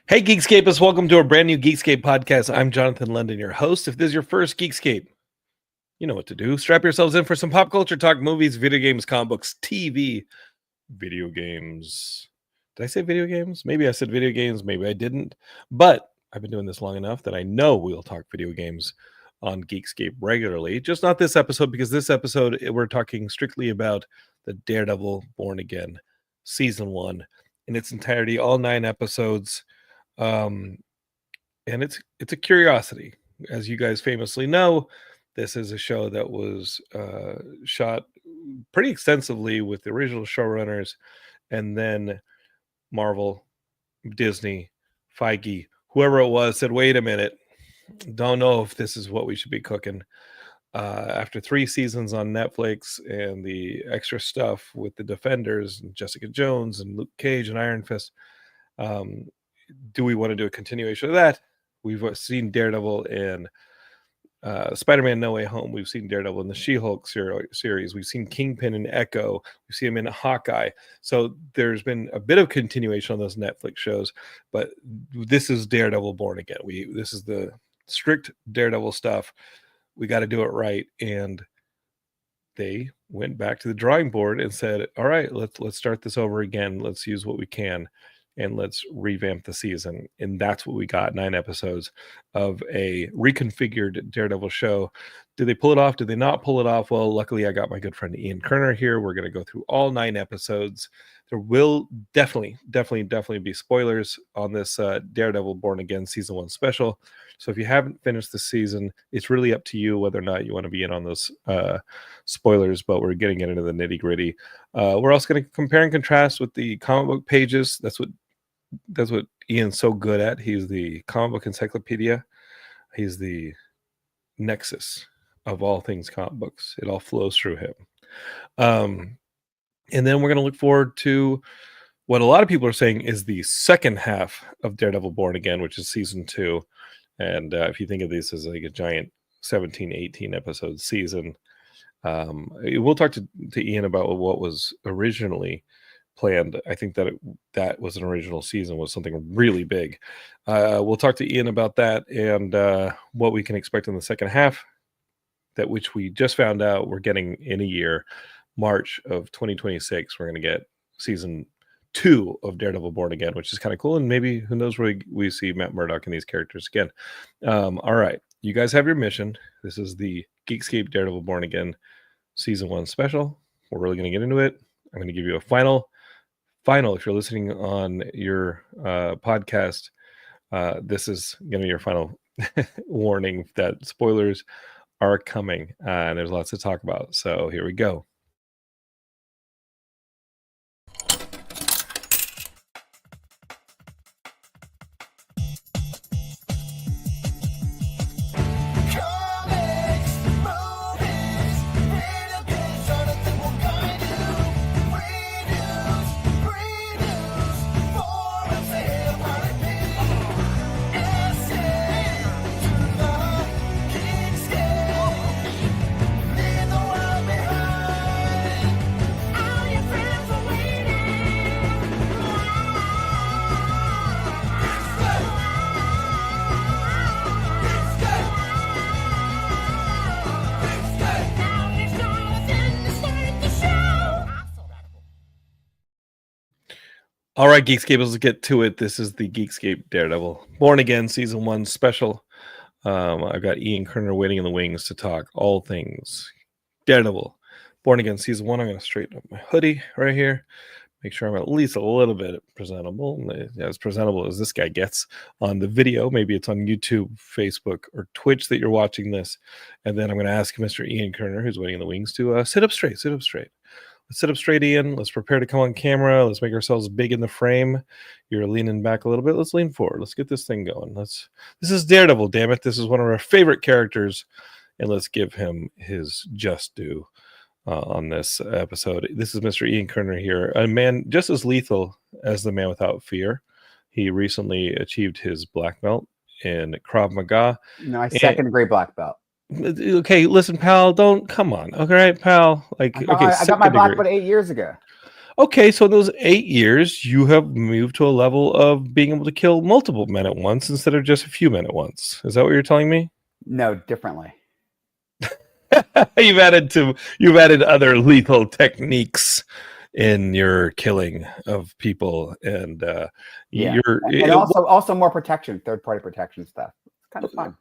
Hey, Geekscapists, welcome to a brand new Geekscape podcast. I'm Jonathan London, your host. If this is your first Geekscape, you know what to do. Strap yourselves in for some pop culture talk, movies, video games, comic books, TV, video games. Did I say video games? Maybe I said video games, maybe I didn't. But I've been doing this long enough that I know we'll talk video games on Geekscape regularly. Just not this episode, because this episode we're talking strictly about the Daredevil Born Again Season 1 in its entirety, all 9 episodes. And it's a curiosity. As you guys famously know, this is a show that was shot pretty extensively with the original showrunners, and then Marvel, Disney, Feige, whoever it was, said, wait a minute, don't know if this is what we should be cooking. After 3 seasons on Netflix and the extra stuff with the Defenders and Jessica Jones and Luke Cage and Iron Fist, do we want to do a continuation of that? We've seen Daredevil in Spider-Man No Way Home. We've seen Daredevil in the She-Hulk series. We've seen Kingpin and Echo. We've seen him in Hawkeye. So there's been a bit of continuation on those Netflix shows, but this is Daredevil Born Again. This is the strict Daredevil stuff. We got to do it right. And they went back to the drawing board and said, all right, let's start this over again. Let's use what we can. And let's revamp the season. And that's what we got, 9 episodes of a reconfigured Daredevil show. Did they pull it off? Did they not pull it off? Well, luckily I got my good friend Ian Kerner here. We're going to go through all 9 episodes. There will definitely be spoilers on this Daredevil Born Again Season 1 special. So if you haven't finished the season, it's really up to you whether or not you want to be in on those spoilers, but we're getting into the nitty gritty. We're also going to compare and contrast with the comic book pages. That's what Ian's so good at. He's the comic book encyclopedia. He's the nexus of all things comic books. It all flows through him. And then we're going to look forward to what a lot of people are saying is the second half of Daredevil Born Again, which is season 2. And if you think of this as like a giant 17, 18 episode season, we'll talk to Ian about what was originally planned. I think that was an original season, was something really big. We'll talk to Ian about that and what we can expect in the second half, that which we just found out we're getting in a year, March of 2026. We're going to get season 2 of Daredevil Born Again, which is kind of cool. And maybe, who knows, where we see Matt Murdock and these characters again. All right, you guys have your mission. This is the Geekscape Daredevil Born Again Season 1 special. We're really going to get into it. I'm going to give you a final, if you're listening on your podcast, this is going to be your final warning that spoilers are coming, and there's lots to talk about. So here we go. All right, Geekscape, let's get to it. This is the Geekscape Daredevil Born Again Season 1 special. I've got Ian Kerner waiting in the wings to talk all things Daredevil Born Again Season 1. I'm going to straighten up my hoodie right here. Make sure I'm at least a little bit presentable. As presentable as this guy gets on the video. Maybe it's on YouTube, Facebook, or Twitch that you're watching this. And then I'm going to ask Mr. Ian Kerner, who's waiting in the wings, to sit up straight. Let's sit up straight, Ian. Let's prepare to come on camera. Let's make ourselves big in the frame. You're leaning back a little bit. Let's lean forward. Let's get this thing going. This is Daredevil, damn it. This is one of our favorite characters, and let's give him his just due on this episode. This is Mr. Ian Kerner here, a man just as lethal as the Man Without Fear. He recently achieved his black belt in Krav Maga. No, second degree black belt. Okay, listen, pal, don't come on. Okay, right, pal. I got my black belt 8 years ago. Okay, so in those 8 years, you have moved to a level of being able to kill multiple men at once instead of just a few men at once. Is that what you're telling me? No, differently. You've added other lethal techniques in your killing of people, and Yeah, you're and also more protection, third-party protection stuff. It's kind of fun.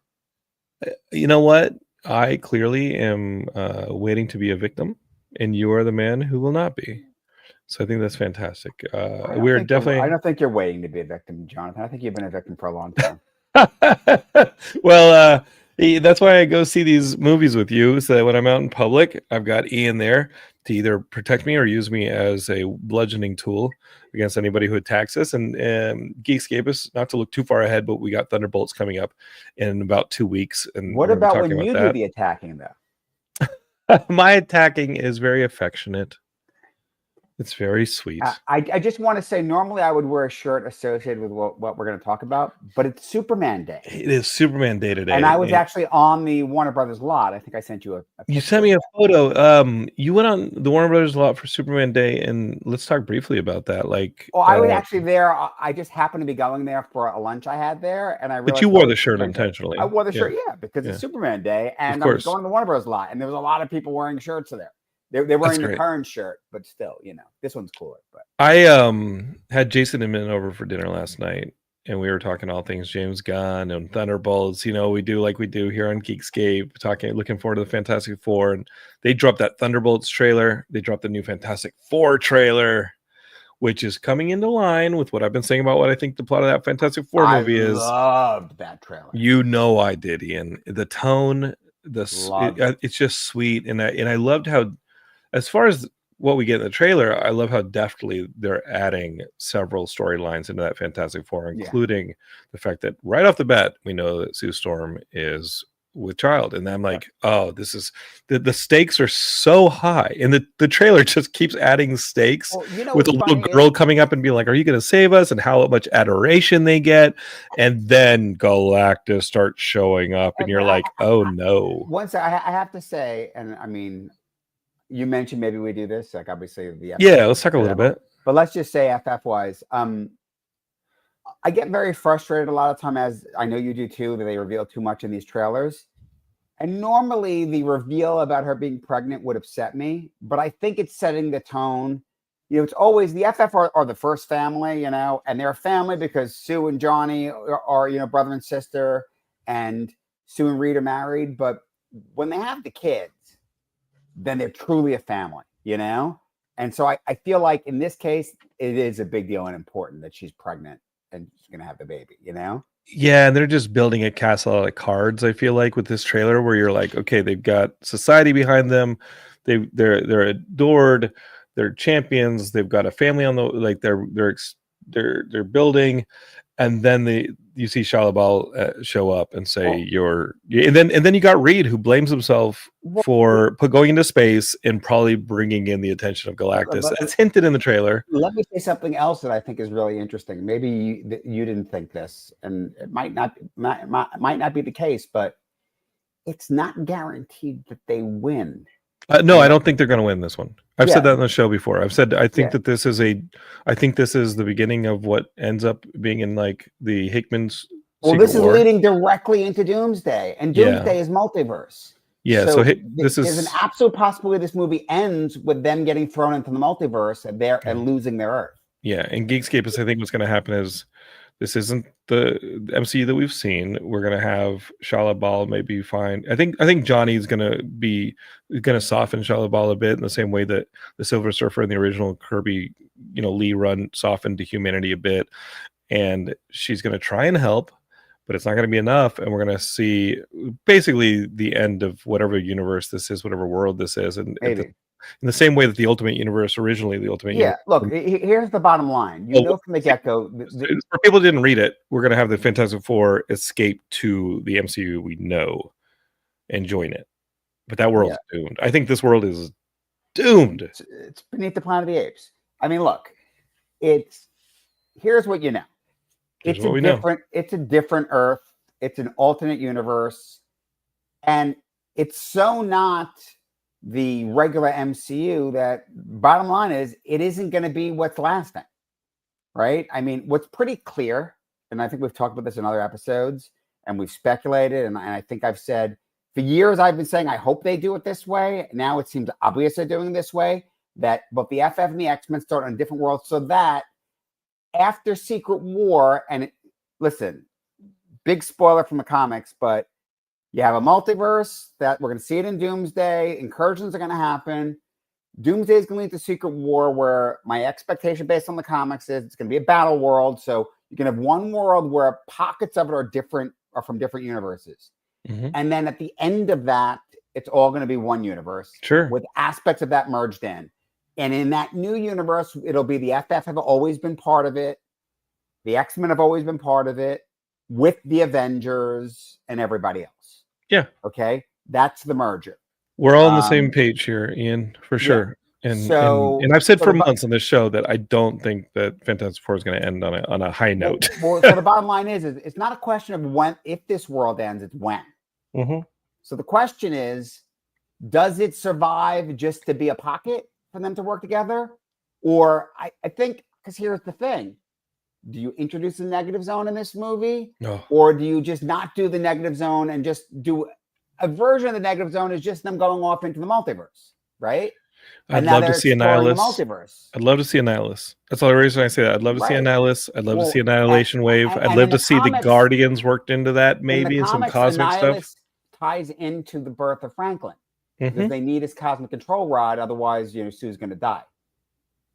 you know what? I clearly am waiting to be a victim, and you are the man who will not be. So I think that's fantastic. We're I definitely don't think you're waiting to be a victim, Jonathan. I think you've been a victim for a long time. well, that's why I go see these movies with you, so that when I'm out in public, I've got Ian there to either protect me or use me as a bludgeoning tool against anybody who attacks us. And Geekscape is not to look too far ahead, but we got Thunderbolts coming up in about 2 weeks, and What we're about talking when you about do the attacking, though? that. My attacking is very affectionate. It's very sweet. I just want to say, normally I would wear a shirt associated with what we're going to talk about, but it's Superman Day. It is Superman Day today. And I was actually on the Warner Brothers lot. I think I sent you a You sent me a photo. You went on the Warner Brothers lot for Superman Day, and let's talk briefly about that. Like, well, I was actually there. I just happened to be going there for a lunch I had there, and I realized. But you wore the shirt intentionally. I wore the shirt, because it's Superman Day, and I was going to the Warner Brothers lot, and there was a lot of people wearing shirts there. They're wearing the current shirt, but still, this one's cooler. But I had Jason Inman over for dinner last night, and we were talking all things James Gunn and Thunderbolts. We do like we do here on Geekscape, looking forward to the Fantastic Four. And they dropped that Thunderbolts trailer. They dropped the new Fantastic Four trailer, which is coming into line with what I've been saying about what I think the plot of that Fantastic Four movie is. I loved that trailer. I did, Ian. The tone, it's just sweet, and I loved how, as far as what we get in the trailer, I love how deftly they're adding several storylines into that Fantastic Four, including the fact that right off the bat, we know that Sue Storm is with child. And I'm like, oh, this is the stakes are so high. And the trailer just keeps adding stakes with a little girl coming up and being like, are you going to save us? And how much adoration they get. And then Galactus starts showing up and you're like, oh no. Once I have to say, and I mean, you mentioned maybe we do this, like obviously the let's talk a little bit. But let's just say FF wise, I get very frustrated a lot of time, as I know you do too, that they reveal too much in these trailers. And normally the reveal about her being pregnant would upset me, but I think it's setting the tone. It's always the FF are the first family, and they're a family because Sue and Johnny are brother and sister, and Sue and Reed are married. But when they have the kids, then they're truly a family, And so I feel like in this case, it is a big deal and important that she's pregnant and she's going to have the baby, Yeah, and they're just building a castle out of cards, I feel like, with this trailer, where you're like, okay, they've got society behind them. They're adored. They're champions. They've got a family on they're building. And then you see Shia LaBeouf show up and say and then you got Reed, who blames himself for going into space and probably bringing in the attention of Galactus. It's hinted in the trailer. Let me say something else that I think is really interesting. Maybe you didn't think this, and it might not be the case, but it's not guaranteed that they win. No, I don't think they're going to win this one. I've said that on the show before. I've said I think that this is the beginning of what ends up being in like the Hickman's. This is leading directly into Doomsday, and Doomsday is multiverse. Yeah, so there's an absolute possibility this movie ends with them getting thrown into the multiverse and losing their Earth. Yeah, and Geekscape is, I think what's going to happen is, this isn't the MCU that we've seen. We're gonna have Shia LaBeouf maybe fine. I think Johnny's gonna soften Shia LaBeouf a bit in the same way that the Silver Surfer in the original Kirby, Lee run softened to humanity a bit, and she's gonna try and help, but it's not gonna be enough. And we're gonna see basically the end of whatever universe this is, whatever world this is, and in the same way that the Ultimate Universe originally, look, here's the bottom line. From the get-go. For people who didn't read it, we're going to have the Fantastic Four escape to the MCU we know and join it. But that world's doomed. I think this world is doomed. It's beneath the Planet of the Apes. I mean, look, here's what you know. It's a different Earth. It's an alternate universe. And it's so not the regular MCU, that bottom line is it isn't going to be what's lasting, right? I mean, what's pretty clear, and I think we've talked about this in other episodes, and we've speculated, and I think I've said for years, I've been saying I hope they do it this way. Now it seems obvious they're doing it this way, that both the FF and the X-Men start on a different world, so that after Secret War, and listen, big spoiler from the comics, but you have a multiverse that we're going to see it in Doomsday. Incursions are going to happen. Doomsday is going to lead to Secret War, where my expectation based on the comics is it's going to be a battle world. So you can have one world where pockets of it are from different universes. Mm-hmm. And then at the end of that, it's all going to be one universe. Sure. With aspects of that merged in. And in that new universe, it'll be the FF have always been part of it. The X-Men have always been part of it, with the Avengers and everybody else. Yeah. Okay. That's the merger. We're all on the same page here, Ian, for sure. Yeah. And I've said for months on this show that I don't think that Fantastic Four is going to end on a high note. Well, so the bottom line is it's not a question of when, if this world ends, it's when. Mm-hmm. So the question is, does it survive just to be a pocket for them to work together? Or I think, because here's the thing. Do you introduce the negative zone in this movie? No. Or do you just not do the negative zone and just do a version of the negative zone is just them going off into the multiverse, right? I'd love to see Annihilus. Multiverse. I'd love to see Annihilus. That's the only reason I say that. I'd love to see Annihilus. I'd love to see Annihilation Wave. I'd love to see the Guardians worked into that, maybe, and some cosmic stuff. Ties into the birth of Franklin. Because they need his cosmic control rod, otherwise, Sue's going to die.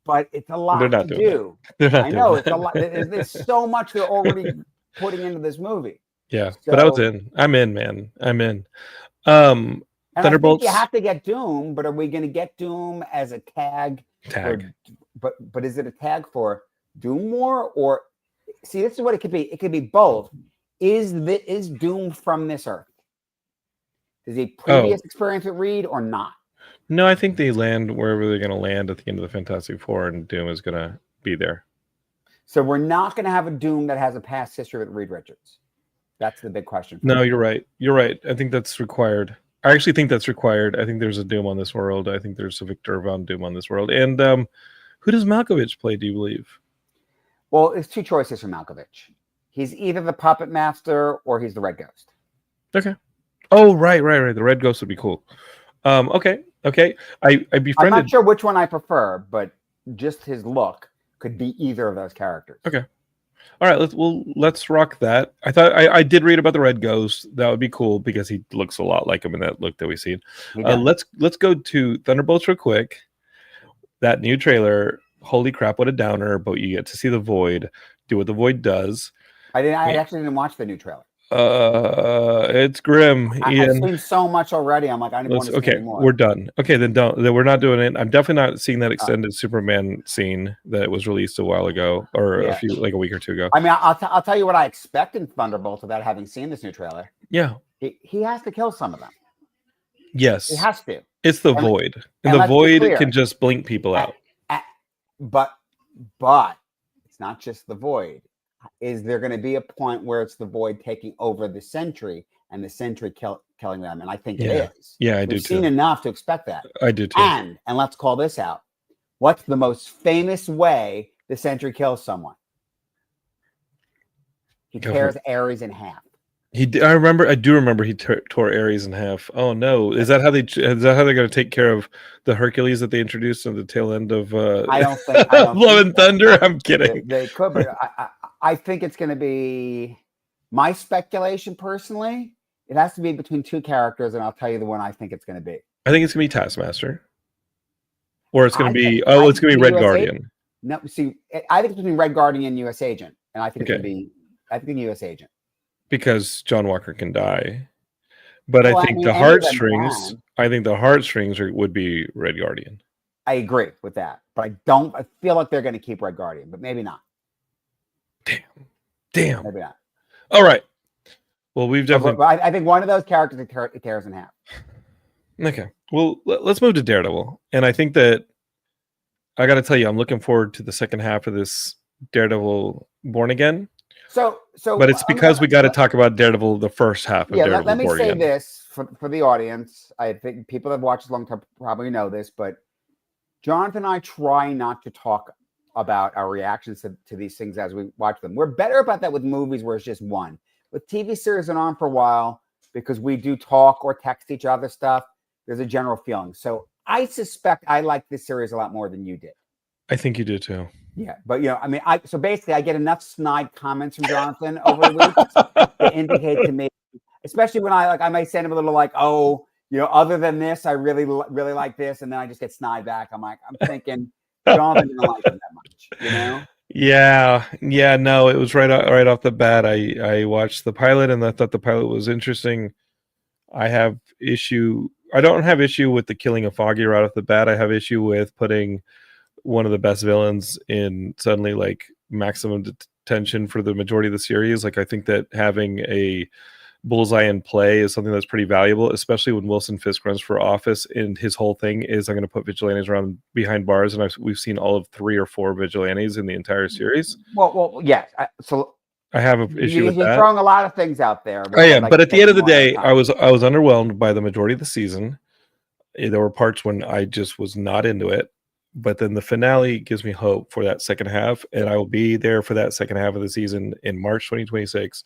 But it's a lot to do. I know it's a lot. There's so much they're already putting into this movie. Yeah, so, but I was in. I'm in, man. I'm in. Thunderbolts. You have to get Doom, but are we going to get Doom as a tag? But is it a tag for Doom War, or see? This is what it could be. It could be both. Is Doom from this Earth? Is he previous experience with Reed or not? No, I think they land wherever they're going to land at the end of the Fantastic Four, and Doom is going to be there. So we're not going to have a Doom that has a past history with Reed Richards. That's the big question. No, you're right. You're right. I think that's required. I actually think that's required. I think there's a Doom on this world. I think there's a Victor Von Doom on this world. And who does Malkovich play, do you believe? Well, it's two choices for Malkovich. He's either the Puppet Master or he's the Red Ghost. Okay. Oh, right. The Red Ghost would be cool. Okay. I befriended. I'm not sure which one I prefer, but just his look could be either of those characters. Okay. All right. Let's rock that. I thought I did read about the Red Ghost. That would be cool because he looks a lot like him in that look that we've seen. Let's go to Thunderbolts real quick. That new trailer. Holy crap! What a downer! But you get to see the Void do what the Void does. I actually didn't watch the new trailer. It's grim. I've seen so much already. I'm like, I don't want to see anymore. We're done. Okay, then we're not doing it. I'm definitely not seeing that extended Superman scene that was released a while ago, or a week or two ago. I mean, I'll tell you what I expect in Thunderbolts without having seen this new trailer. Yeah, he has to kill some of them. Yes, he has to. It's the Void, and the Void can just blink people out. But it's not just the Void. Is there going to be a point where it's the Void taking over the Sentry and the Sentry killing them? And I think it is. Yeah, We've seen enough to expect that. I do too. And let's call this out. What's the most famous way the Sentry kills someone? He tears Ares in half. I do remember he tore Ares in half. Oh no! Is that how they're going to take care of the Hercules that they introduced at the tail end of? I don't think Love and Thunder. I'm kidding. They could, but I think it's going to be my speculation personally. It has to be between two characters, and I'll tell you the one I think it's going to be. I think it's going to be Taskmaster, or it's going to be it's going to be Red Guardian. No, see, I think it's between Red Guardian and U.S. Agent, and I think it's going to be U.S. Agent. Because John Walker can die, but I think the heartstrings. I think the heartstrings would be Red Guardian. I agree with that, but I feel like they're going to keep Red Guardian, but maybe not. Damn. Maybe not. All right. Well, we've definitely. I think one of those characters it tears in half. Okay. Well, let's move to Daredevil, and I think that I got to tell you, I'm looking forward to the second half of this Daredevil Born Again. But it's because we got to talk about Daredevil, the first half of Daredevil. Let me say this for the audience. I think people that have watched a long time probably know this, but Jonathan and I try not to talk about our reactions to these things as we watch them. We're better about that with movies where it's just one. With TV series and on for a while, because we do talk or text each other stuff, there's a general feeling. So I suspect I like this series a lot more than you did. I think you do too. Yeah, but so basically I get enough snide comments from Jonathan over the weeks to indicate to me, especially when I might send him a little like, oh, other than this, I really like this, and then I just get snide back. I'm thinking Jonathan didn't like it that much, Yeah, no, it was right off the bat. I watched the pilot and I thought the pilot was interesting. I don't have issue with the killing of Foggy right off the bat. I have issue with putting one of the best villains in suddenly like maximum detention for the majority of the series. Like I think that having a Bullseye in play is something that's pretty valuable, especially when Wilson Fisk runs for office and his whole thing is I'm going to put vigilantes around behind bars, and we've seen all of 3 or 4 vigilantes in the entire series. Well, yes. I have an issue with that. You're throwing a lot of things out there. I am, but at the end of the day, I was underwhelmed by the majority of the season. There were parts when I just was not into it. But then the finale gives me hope for that second half, and I will be there for that second half of the season in March 2026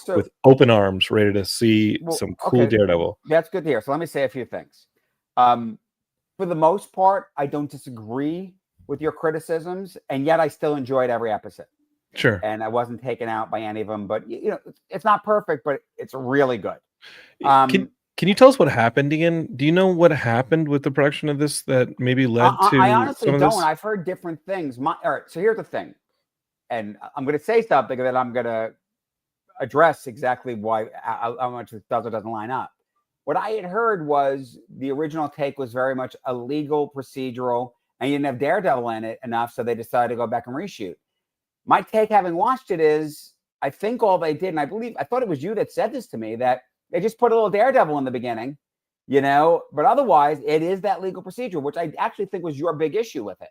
with open arms, ready to see some cool Daredevil. That's good to hear. So let me say a few things. For the most part, I don't disagree with your criticisms, and yet I still enjoyed every episode. Sure. And I wasn't taken out by any of them, but it's not perfect, but it's really good. Can you tell us what happened again? Do you know what happened with the production of this that maybe led to? I honestly some of don't. this? I've heard different things. All right, so here's the thing, and I'm going to say something that I'm going to address exactly why how much it does or doesn't line up. What I had heard was the original take was very much a legal procedural, and you didn't have Daredevil in it enough, so they decided to go back and reshoot. My take, having watched it, is I think all they did, and I thought it was you that said this to me, that they just put a little Daredevil in the beginning, but otherwise it is that legal procedure, which I actually think was your big issue with it.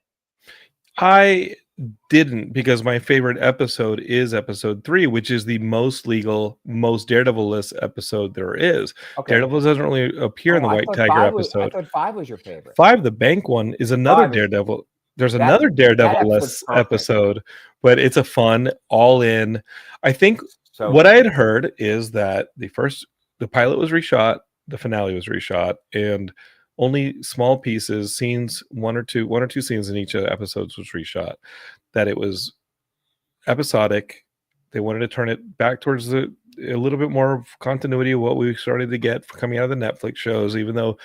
I didn't, because my favorite episode is episode 3, which is the most legal, most Daredevil-less episode there is. Okay. Daredevil doesn't really appear in the White Tiger episode. I thought 5 was your favorite. 5, the bank one, is another Daredevil. There's another Daredevil-less episode, but it's a fun, all-in. I think what I had heard is that the pilot was reshot, the finale was reshot, and only small pieces, scenes, one or two scenes in each of the episodes was reshot. That it was episodic. They wanted to turn it back towards a little bit more of continuity of what we started to get coming out of the Netflix shows, even though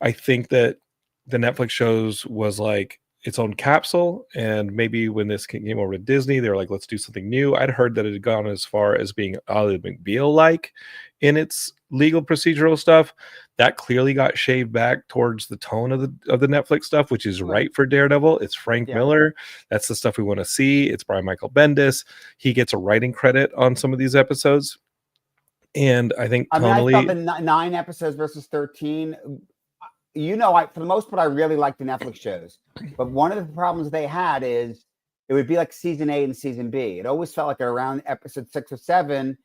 I think that the Netflix shows was like its own capsule, and maybe when this came over to Disney, they were like, let's do something new. I'd heard that it had gone as far as being Ally McBeal-like in its legal procedural stuff. That clearly got shaved back towards the tone of the Netflix stuff, which is right for Daredevil. It's Frank Miller. That's the stuff we want to see. It's Brian Michael Bendis. He gets a writing credit on some of these episodes. And I think tonally, I thought the 9 episodes versus 13, for the most part, I really like the Netflix shows. But one of the problems they had is it would be like season A and season B. It always felt like around episode 6 or 7,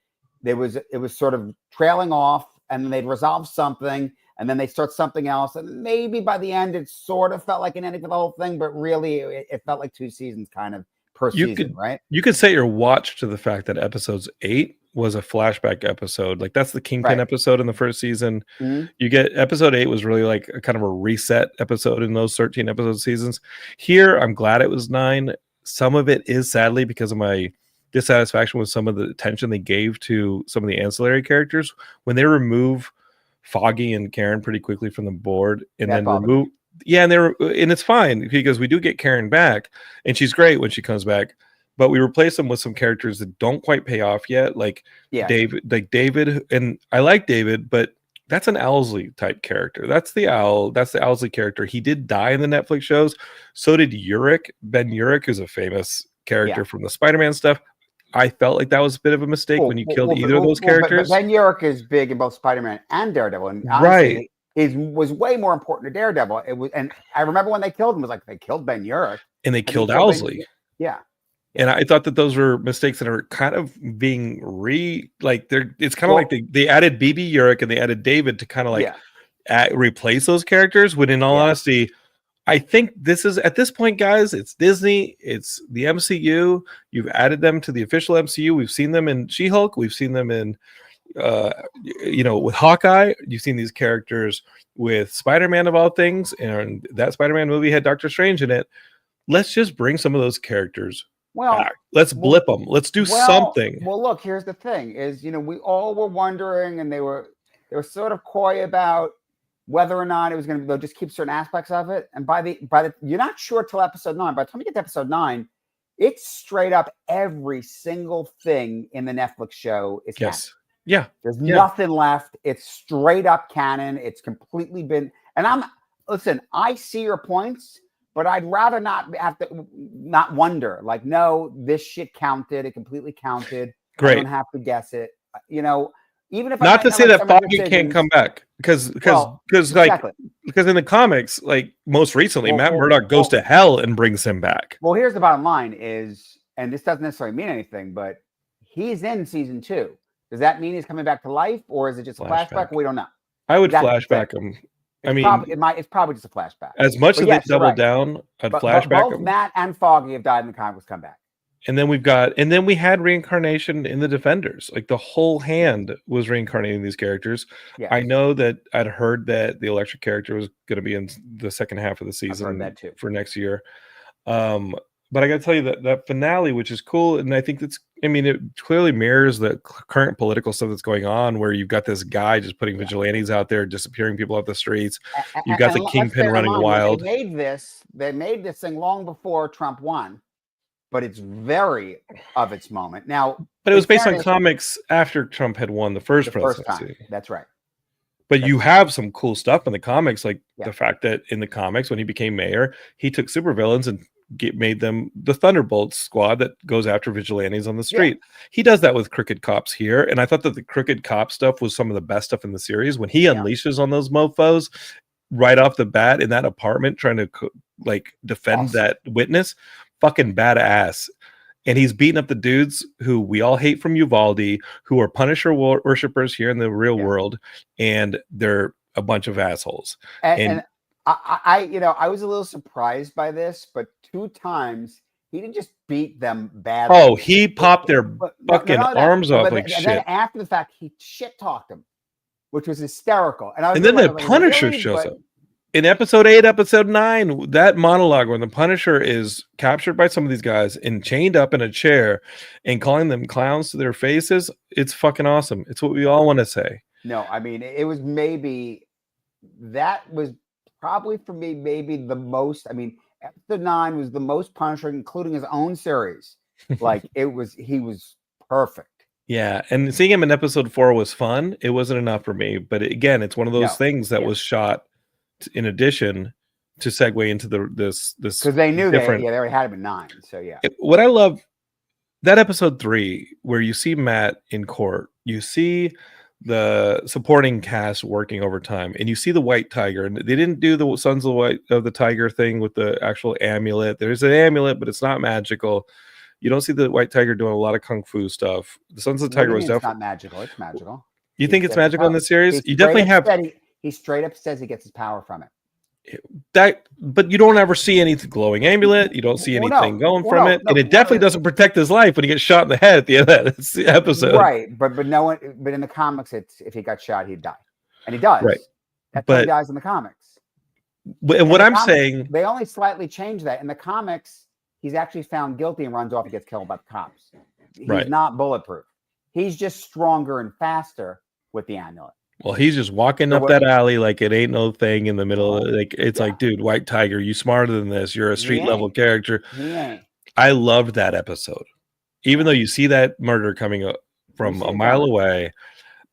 it was sort of trailing off, and then they'd resolve something, and then they start something else. And maybe by the end, it sort of felt like an ending for the whole thing, but really it felt like 2 seasons kind of per season, right? You could set your watch to the fact that episodes 8 was a flashback episode. Like that's the Kingpin episode in the first season. Mm-hmm. You get episode 8 was really like a kind of a reset episode in those 13 episode seasons. Here, I'm glad it was 9. Some of it is sadly because of my dissatisfaction with some of the attention they gave to some of the ancillary characters. When they remove Foggy and Karen pretty quickly from the board, and then remove, and it's fine because we do get Karen back, and she's great when she comes back. But we replace them with some characters that don't quite pay off yet, like David, and I like David, but that's an Owlsley type character. That's the Owl. That's the Owlsley character. He did die in the Netflix shows. So did Urich. Ben Urich, who's a famous character from the Spider-Man stuff. I felt like that was a bit of a mistake when you killed either of those characters. Ben Urich is big in both Spider-Man and Daredevil, and honestly, was way more important to Daredevil. It was, and I remember when they killed him, it was like they killed Ben Urich and they killed Owlsley. Yeah. And I thought that those were mistakes that are kind of being it's kind of like they added BB Urich and they added David to kind of like replace those characters, when in all honesty, I think this is, at this point, guys, it's Disney, it's the MCU. You've added them to the official MCU. We've seen them in She-Hulk. We've seen them in, with Hawkeye. You've seen these characters with Spider-Man, of all things, and that Spider-Man movie had Doctor Strange in it. Let's just bring some of those characters back. Let's blip them. Let's do something. Well, look, here's the thing: is we all were wondering, and they were sort of coy about whether or not it was going to. They'll just keep certain aspects of it, and by the you're not sure till episode 9. By the time you get to episode 9, it's straight up every single thing in the Netflix show is canon. Yeah, there's nothing left. It's straight up canon. It's completely been. And listen, I see your points, but I'd rather not have to wonder. Like, no, this shit counted. It completely counted. Great. I don't have to guess it. Even if not to say that Foggy can't come back, because in the comics, like most recently, Matt Murdock goes to hell and brings him back. Well, here's the bottom line: is, and this doesn't necessarily mean anything, but he's in season 2. Does that mean he's coming back to life, or is it just a flashback? We don't know. I would flashback him. It's probably just a flashback. As much as they double down, I'd flashback both Matt and Foggy have died in the comics. Come back. And then we had reincarnation in the Defenders. Like, the whole hand was reincarnating these characters. Yes. I know that I'd heard that the Electric character was going to be in the second half of the season for next year. But I got to tell you that finale, which is cool, and I think it clearly mirrors the current political stuff that's going on, where you've got this guy just putting vigilantes out there, disappearing people off the streets. You've got the Kingpin running wild. They made this thing long before Trump won. But it's very of its moment now. But it was based on comics after Trump had won the first presidency. Time. That's right. But you have some cool stuff in the comics, like the fact that in the comics, when he became mayor, he took supervillains and made them the Thunderbolts squad that goes after vigilantes on the street. He does that with Crooked Cops here, and I thought that the Crooked Cop stuff was some of the best stuff in the series. When he unleashes on those mofos right off the bat in that apartment, trying to defend that witness. Fucking badass. And he's beating up the dudes who we all hate from Uvalde, who are Punisher worshippers here in the real world, and they're a bunch of assholes. And I was a little surprised by this, but 2 times he didn't just beat them badly. Oh, he popped their fucking arms off like shit. And then after the fact, he shit talked them, which was hysterical. And then the Punisher shows up. In episode 8, episode 9, that monologue when the Punisher is captured by some of these guys and chained up in a chair and calling them clowns to their faces, it's fucking awesome. It's what we all want to say. No, I mean, it was probably for me, maybe the most. I mean, episode 9 was the most Punisher, including his own series. He was perfect. Yeah, and seeing him in episode 4 was fun. It wasn't enough for me, but again, it's one of those things that was shot in addition to segue into this because they knew they already had him in 9. So what I love that episode 3 where you see Matt in court, you see the supporting cast working overtime, and you see the White Tiger, and they didn't do the Sons of the Tiger thing with the actual amulet. There's an amulet, but it's not magical. You don't see the White Tiger doing a lot of kung fu stuff. The Sons of the Tiger was definitely not magical. It's magical. You think it's magical in the series? You definitely have. He straight up says he gets his power from it. But you don't ever see anything glowing amulet. You don't see anything going from it, and it definitely doesn't protect his life when he gets shot in the head at the end of that episode. Right, but no one. But in the comics, it's if he got shot, he'd die, and he does. Right, that's how he dies in the comics. And what I'm saying, they only slightly changed that. In the comics, he's actually found guilty and runs off and gets killed by the cops. He's not bulletproof. He's just stronger and faster with the amulet. Well, he's just walking up that alley like it ain't no thing in the middle. It's like, dude, White Tiger, you smarter than this. You're a street level character. I loved that episode. Even though you see that murder coming from a mile away,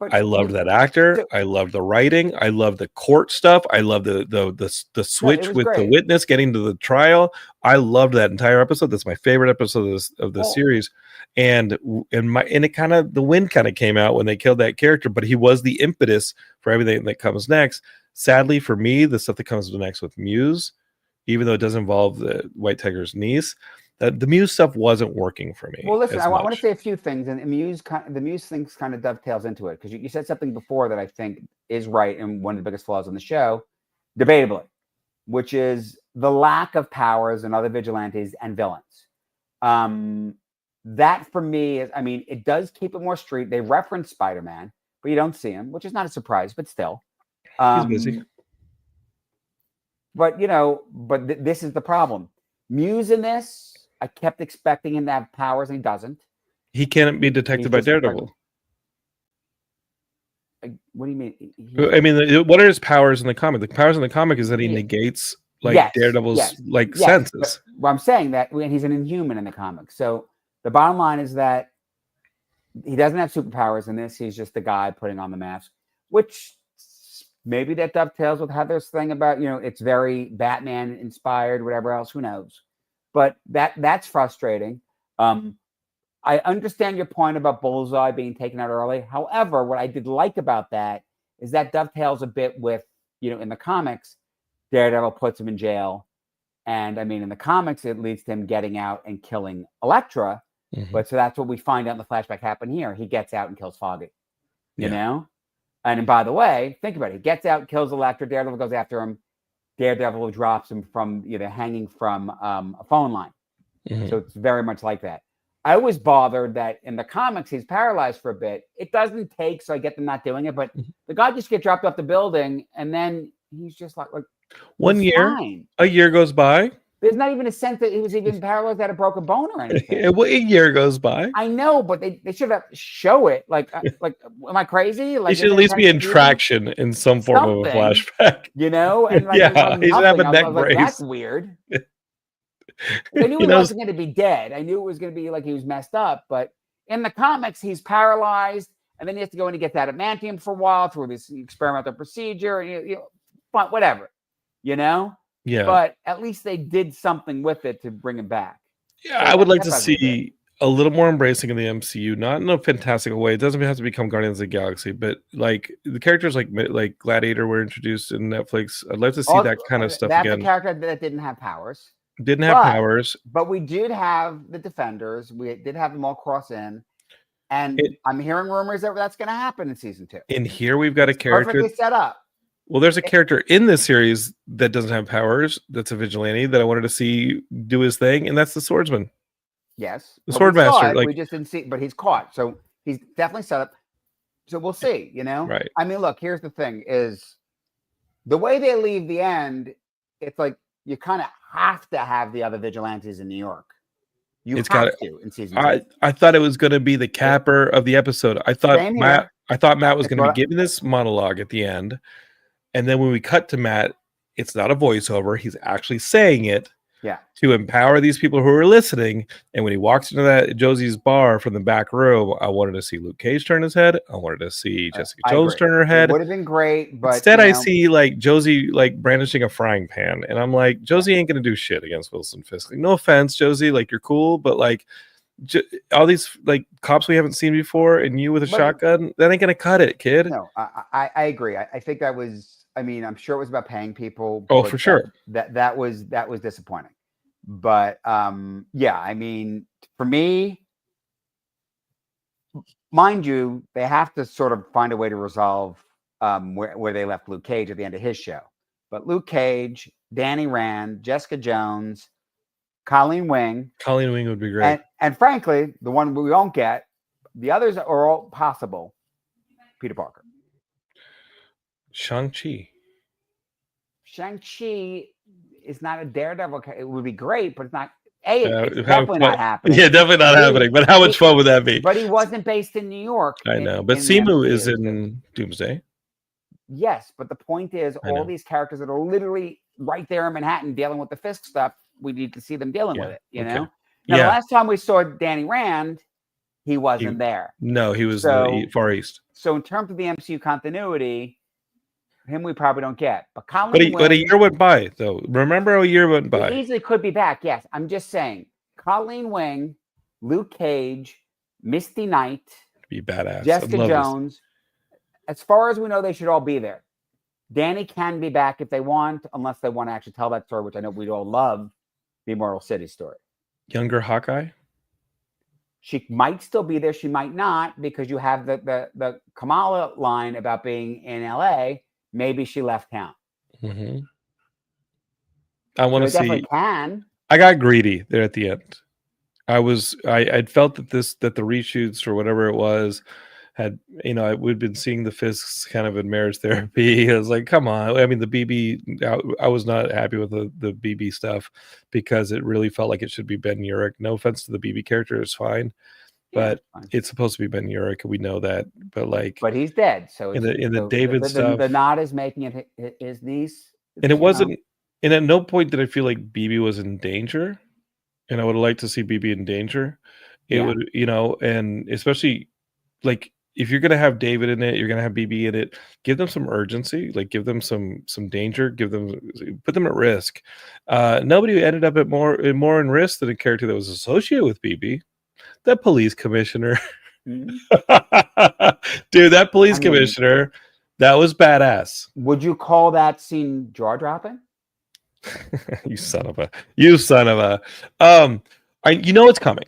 I loved that actor. I loved the writing. I loved the court stuff. I loved the switch with the witness getting to the trial. I loved that entire episode. That's my favorite episode of the series. And it kind of, the wind kind of came out when they killed that character, but he was the impetus for everything that comes next. Sadly for me, the stuff that comes next with Muse, even though it does involve the White Tiger's niece, that the Muse stuff wasn't working for me. Well, listen, I want to much. say a few things, and the Muse things kind of dovetails into it, because you said something before that I think is right, and one of the biggest flaws on the show, debatably, which is the lack of powers and other vigilantes and villains. That for me is, I mean, it does keep it more street. They reference Spider-Man, but you don't see him, which is not a surprise, but still. He's busy. But, you know, this is the problem. Muse in this, I kept expecting him to have powers, and he doesn't. He can't be detected by Daredevil. What do you mean? I mean, what are his powers in the comic? The powers in the comic is that he negates Daredevil's senses. Well, I'm saying that when he's an Inhuman in the comic. So the bottom line is that he doesn't have superpowers in this. He's just the guy putting on the mask, which maybe that dovetails with Heather's thing about, you know, it's very Batman inspired, whatever else, who knows? But that's frustrating. I understand your point about Bullseye being taken out early. However, what I did like about that is that dovetails a bit with, you know, in the comics, Daredevil puts him in jail. And I mean, in the comics, it leads to him getting out and killing Elektra. Mm-hmm. But so that's what we find out in the flashback happen here. He gets out and kills Foggy, you know? And by the way, think about it. He gets out, kills Elektra. Daredevil goes after him. Daredevil drops him from, you know, hanging from a phone line. Mm-hmm. So it's very much like that. I was bothered that in the comics, he's paralyzed for a bit. It doesn't take, so I get them not doing it, but the guy just gets dropped off the building, and then he's just like 1 year, fine. A year goes by. There's not even a sense that he was even paralyzed, had a broken bone or anything. A year goes by. I know, but they should have show it. Like, am I crazy? Like, he should at least be in traction in some form of a flashback. You know? And like, yeah, he should have a neck brace. That's weird. I knew he wasn't going to be dead. I knew it was going to be like he was messed up. But in the comics, he's paralyzed, and then he has to go in and get that adamantium for a while through this experimental procedure. You know, whatever, you know? Yeah. But at least they did something with it to bring him back. Yeah, so I would like to see a little more embracing of the MCU, not in a fantastical way. It doesn't have to become Guardians of the Galaxy, but like the characters like Gladiator were introduced in Netflix. I'd like to see that kind of stuff again. That's a character that didn't have powers. Didn't have powers. But we did have the Defenders. We did have them all cross in. And I'm hearing rumors that that's going to happen in season 2. And here we've got a character perfectly set up. Well, there's a character in this series that doesn't have powers. That's a vigilante that I wanted to see do his thing, and that's the swordsman. Yes, the swordmaster. Like we just didn't see, but he's caught, so he's definitely set up. So we'll see. You know, right? I mean, look. Here's the thing: is the way they leave the end. It's like you kind of have to have the other vigilantes in New York. You have to in season 2. I thought it was going to be the capper of the episode. I thought Matt was going to be giving this monologue at the end. And then when we cut to Matt, it's not a voiceover. He's actually saying it to empower these people who are listening. And when he walks into that Josie's bar from the back room, I wanted to see Luke Cage turn his head. I wanted to see Jessica Jones turn her head. It would have been great, but instead I see like Josie like brandishing a frying pan. And I'm like, Josie ain't going to do shit against Wilson Fisk. Like, no offense, Josie, like you're cool, but like all these like cops we haven't seen before and you with a shotgun, that ain't going to cut it, kid. No, I agree. I think that was, I mean, I'm sure it was about paying people. Oh, for sure. That was disappointing. But yeah, I mean, for me, mind you, they have to sort of find a way to resolve where they left Luke Cage at the end of his show. But Luke Cage, Danny Rand, Jessica Jones, Colleen Wing. Colleen Wing would be great. And frankly, the one we won't get, the others are all possible. Peter Parker. Shang-Chi is not a Daredevil. It would be great, but it's not. It's definitely not happening. Yeah, definitely not happening. But how much fun would that be? But he wasn't based in New York. I know. But Simu is in Doomsday. Yes, but the point is, all these characters that are literally right there in Manhattan dealing with the Fisk stuff, we need to see them dealing with it. You know. Now, the last time we saw Danny Rand, he wasn't there. No, he was in the Far East. So in terms of the MCU continuity, him we probably don't get. But but a year went by, though. Remember, a year went by. He easily could be back. Yes, I'm just saying. Colleen Wing, Luke Cage, Misty Knight, be badass. Jessica Jones. As far as we know, they should all be there. Danny can be back if they want, unless they want to actually tell that story, which I know we'd all love, the Immortal City story. Younger Hawkeye? She might still be there. She might not, because you have the Kamala line about being in LA. Maybe she left town. Mm-hmm. I want to So they see. definitely can. I got greedy there at the end. I'd felt that the reshoots or whatever it was had, we'd been seeing the Fisks kind of in marriage therapy. I was like, come on. I mean, the BB, I was not happy with the BB stuff because it really felt like it should be Ben Urich. No offense to the BB character, it's fine, but it's supposed to be Ben Urich. We know that, but he's dead. So in the David stuff, the nod is making it his niece, and it wasn't. And at no point did I feel like BB was in danger, and I would have liked to see BB in danger. It would, and especially like if you're gonna have David in it, you're gonna have BB in it. Give them some urgency, like give them some danger, put them at risk. Nobody ended up at more in risk than a character that was associated with BB, the police commissioner. Mm-hmm. Dude, that police commissioner, that was badass. Would you call that scene jaw dropping? You son of a. It's coming.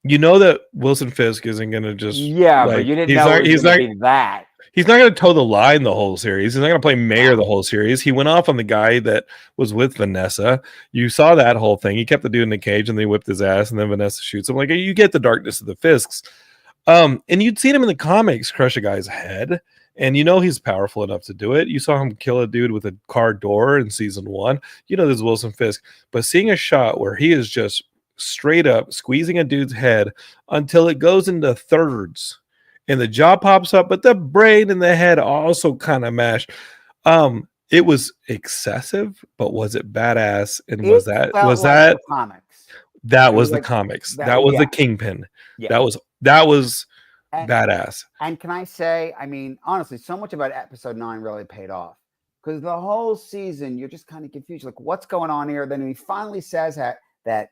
You know that Wilson Fisk isn't going to just but you didn't know he's not that. He's not going to toe the line the whole series. He's not going to play mayor the whole series. He went off on the guy that was with Vanessa. You saw that whole thing. He kept the dude in the cage and they whipped his ass, and then Vanessa shoots him. Like, you get the darkness of the Fisks. And you'd seen him in the comics crush a guy's head, and he's powerful enough to do it. You saw him kill a dude with a car door in season 1. This is Wilson Fisk. But seeing a shot where he is just straight up squeezing a dude's head until it goes into thirds and the jaw pops up, but the brain and the head also kind of mashed. It was excessive, but was it badass? And was that the comics? That was the comics. That was the Kingpin. Yeah. That was badass. And can I say, I mean, honestly, so much about episode 9 really paid off, because the whole season you're just kind of confused, like what's going on here. Then he finally says that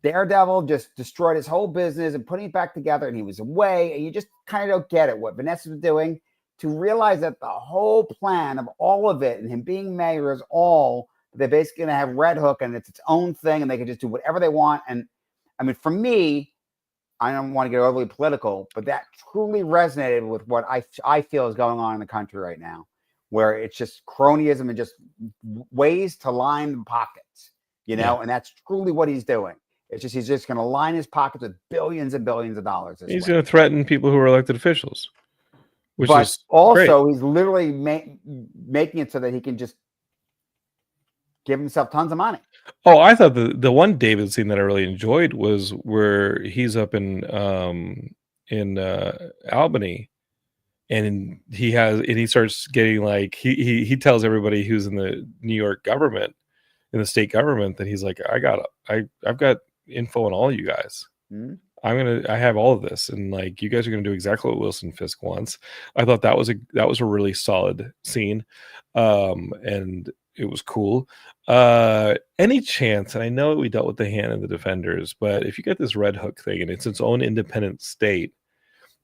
Daredevil just destroyed his whole business and putting it back together, and he was away, and you just kind of don't get it, what Vanessa was doing, to realize that the whole plan of all of it and him being mayor is all they're basically going to have Red Hook, and it's its own thing, and they can just do whatever they want. And I mean, for me, I don't want to get overly political, but that truly resonated with what I feel is going on in the country right now, where it's just cronyism and just ways to line the pockets, and that's truly what he's doing. It's just he's just going to line his pockets with billions and billions of dollars. He's going to threaten people who are elected officials, but is also great. He's literally making it so that he can just give himself tons of money. Oh, I thought the one David scene that I really enjoyed was where he's up in Albany, and he starts getting like he tells everybody who's in the New York government, in the state government, that he's like, I've got info on all you guys. Mm-hmm. I have all of this, and like you guys are gonna do exactly what Wilson Fisk wants. I thought that was a really solid scene, and it was cool. Any chance, and I know we dealt with the Hand and the Defenders, but if you get this Red Hook thing and it's its own independent state,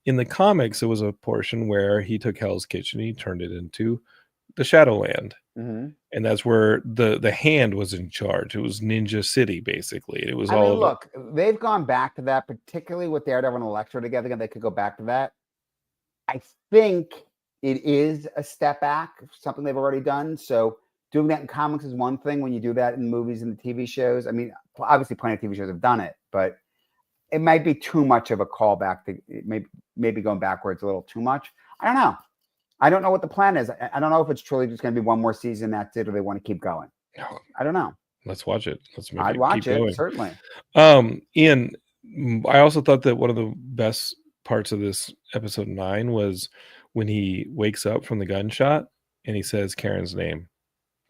in the comics, it was a portion where he took Hell's Kitchen, he turned it into the Shadowland. Mm-hmm. And that's where the Hand was in charge. It was Ninja City, basically. It was look, they've gone back to that, particularly with Daredevil and Elektra together. They could go back to that. I think it is a step back, something they've already done. So doing that in comics is one thing. When you do that in movies and the TV shows, I mean, obviously plenty of TV shows have done it, but it might be too much of a callback. Maybe going backwards a little too much. I don't know. I don't know what the plan is. I don't know if it's truly just going to be one more season, that's it, or they want to keep going. I don't know. Let's watch it. I'd watch it, going. Certainly. Ian, I also thought that one of the best parts of this episode 9 was when he wakes up from the gunshot and he says Karen's name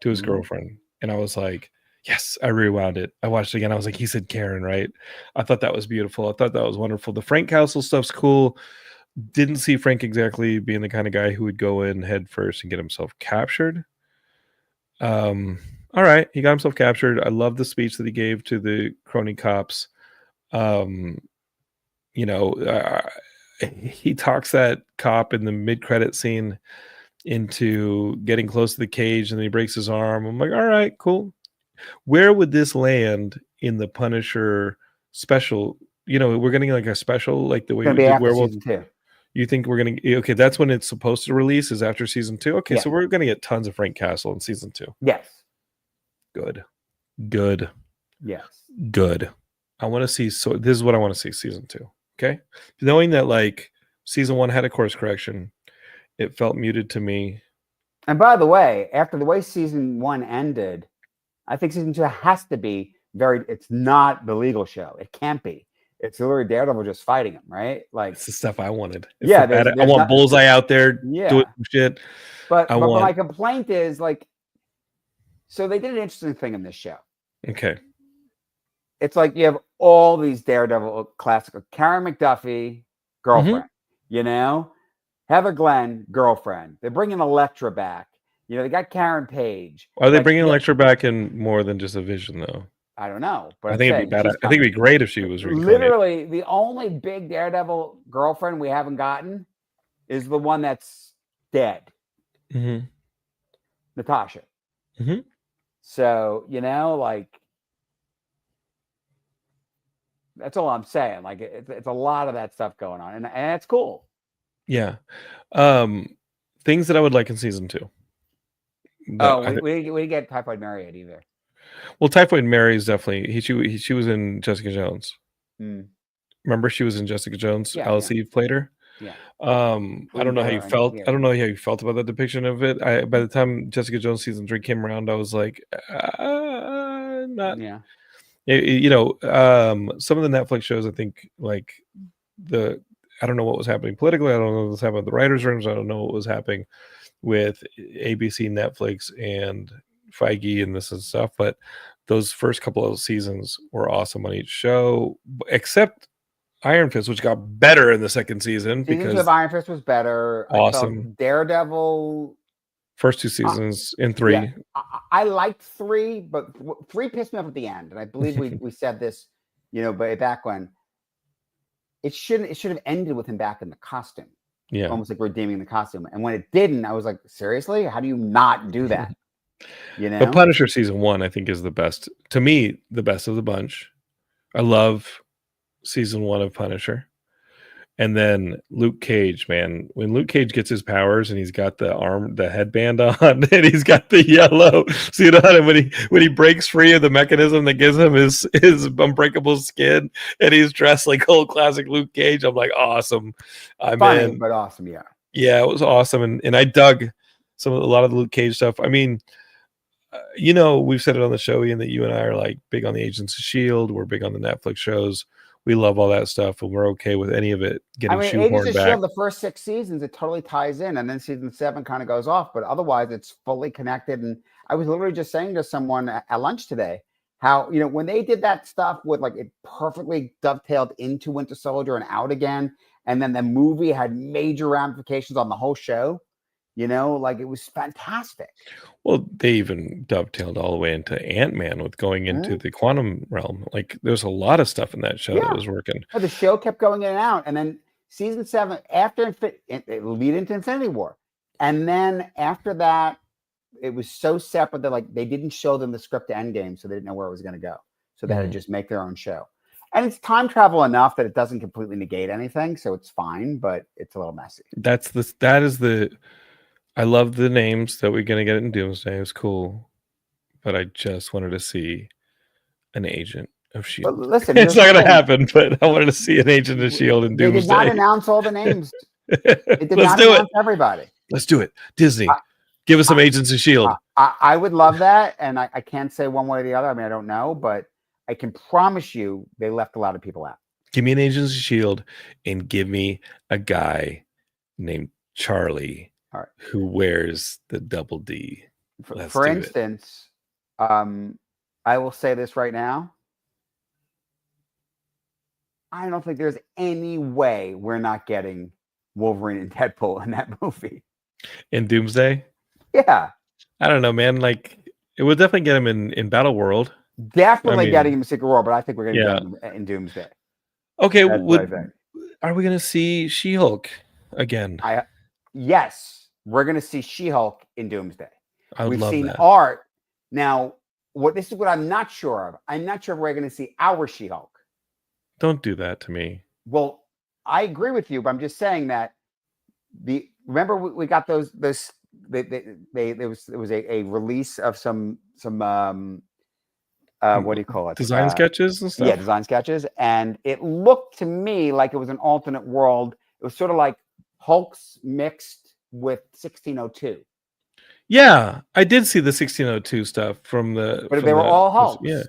to his girlfriend. And I was like, yes, I rewound it. I watched it again. I was like, he said Karen, right? I thought that was beautiful. I thought that was wonderful. The Frank Castle stuff's cool. Didn't see Frank exactly being the kind of guy who would go in head first and get himself captured. All right, he got himself captured. I love the speech that he gave to the crony cops. He talks that cop in the mid-credit scene into getting close to the cage, and then he breaks his arm. I'm like, all right, cool. Where would this land in the Punisher special. We're getting like a special, like the way It's going we to be did after Werewolf. season 2. You think we're gonna okay? That's when it's supposed to release. Is after season 2. Okay, Yeah. so we're gonna get tons of Frank Castle in season 2. Yes. Good. Yes. Good. I want to see. So this is what I want to see season 2. Okay, knowing that like season 1 had a course correction, it felt muted to me. And by the way, after the way season 1 ended, I think season 2 has to be it's not the legal show. It can't be. It's literally Daredevil just fighting him, right? Like, it's the stuff I wanted. Yeah, I want Bullseye out there doing some shit. But my complaint is like, so they did an interesting thing in this show. Okay. It's like you have all these Daredevil classical. Karen McDuffie, girlfriend. Heather Glenn, girlfriend. They're bringing Elektra back. They got Karen Page. Are they bringing Elektra back in more than just a Vision, though? I don't know, but I think it'd be bad. I think it'd be great if she was literally the only big Daredevil girlfriend we haven't gotten is the one that's dead, Natasha. So like that's all I'm saying. Like it's a lot of that stuff going on, and that's cool. Yeah, things that I would like in season 2. We get Typhoid Mary yet either. Well, Typhoid Mary is definitely she was in Jessica Jones. Remember, she was in Jessica Jones. Yeah, Alice Eve played her. Yeah. I don't know how you felt. I don't know how you felt about that depiction of it. By the time Jessica Jones season 3 came around, I was like, not. Yeah. Some of the Netflix shows, I think, like I don't know what was happening politically. I don't know what was happening with the writers' rooms. I don't know what was happening with ABC, Netflix, and Feige and this and stuff. But those first couple of seasons were awesome on each show, except Iron Fist, which got better in the second season. Season 2 of Iron Fist was better. Awesome. I felt Daredevil. First 2 seasons in 3. Yeah, I liked 3, but 3 pissed me off at the end. And I believe we said this, but back when it should have ended with him back in the costume. Yeah. Almost like redeeming the costume. And when it didn't, I was like, seriously? How do you not do that? But Punisher season 1, I think, is the best. To me, the best of the bunch. I love season 1 of Punisher. And then Luke Cage, man. When Luke Cage gets his powers and he's got the headband on, and he's got the yellow suit on, and when he breaks free of the mechanism that gives him his unbreakable skin, and he's dressed like old classic Luke Cage, I'm like, awesome. Funny, but awesome, yeah. Yeah, it was awesome, and I dug a lot of the Luke Cage stuff. I mean, we've said it on the show, Ian, that you and I are like big on the Agents of S.H.I.E.L.D. We're big on the Netflix shows. We love all that stuff, and we're okay with any of it getting shoehorned back. Agents of S.H.I.E.L.D., the first 6 seasons, it totally ties in, and then season 7 kind of goes off, but otherwise it's fully connected. And I was literally just saying to someone at lunch today how, when they did that stuff with like it perfectly dovetailed into Winter Soldier and out again, and then the movie had major ramifications on the whole show. Like it was fantastic. Well, they even dovetailed all the way into Ant-Man with going into the quantum realm. Like there's a lot of stuff in that show that was working. But the show kept going in and out. And then season 7, after it lead into Infinity War. And then after that, it was so separate that like they didn't show them the script to Endgame, so they didn't know where it was going to go. So they had to just make their own show. And it's time travel enough that it doesn't completely negate anything, so it's fine, but it's a little messy. I love the names that we're going to get in Doomsday. It's cool. But I just wanted to see an agent of S.H.I.E.L.D. But listen, it's not going to happen, but I wanted to see an agent of S.H.I.E.L.D. in Doomsday. They did not announce all the names. They did Let's not do announce everybody. Let's do it. Disney, give us some agents of S.H.I.E.L.D. I would love that, and I can't say one way or the other. I mean, I don't know, but I can promise you they left a lot of people out. Give me an Agents of S.H.I.E.L.D. and give me a guy named Charlie who wears the double D. For instance, I will say this right now. I don't think there's any way we're not getting Wolverine and Deadpool in that movie. In Doomsday? Yeah. I don't know, man. Like, it would definitely get him in Battle World. Definitely getting him in Secret World, but I think we're going to get him in Doomsday. Okay, are we going to see She-Hulk again? Yes, we're going to see She-Hulk in Doomsday. We've seen that. art. Now, this is what I'm not sure of. I'm not sure if we're going to see our She-Hulk. Don't do that to me. Well, I agree with you, but I'm just saying that remember we got those there was a release of some what do you call it? Design sketches and stuff? Yeah, design sketches. And it looked to me like it was an alternate world. It was sort of like Hulks mixed with 1602. Yeah, I did see the 1602 stuff from the. But they were all Hulks. Yeah.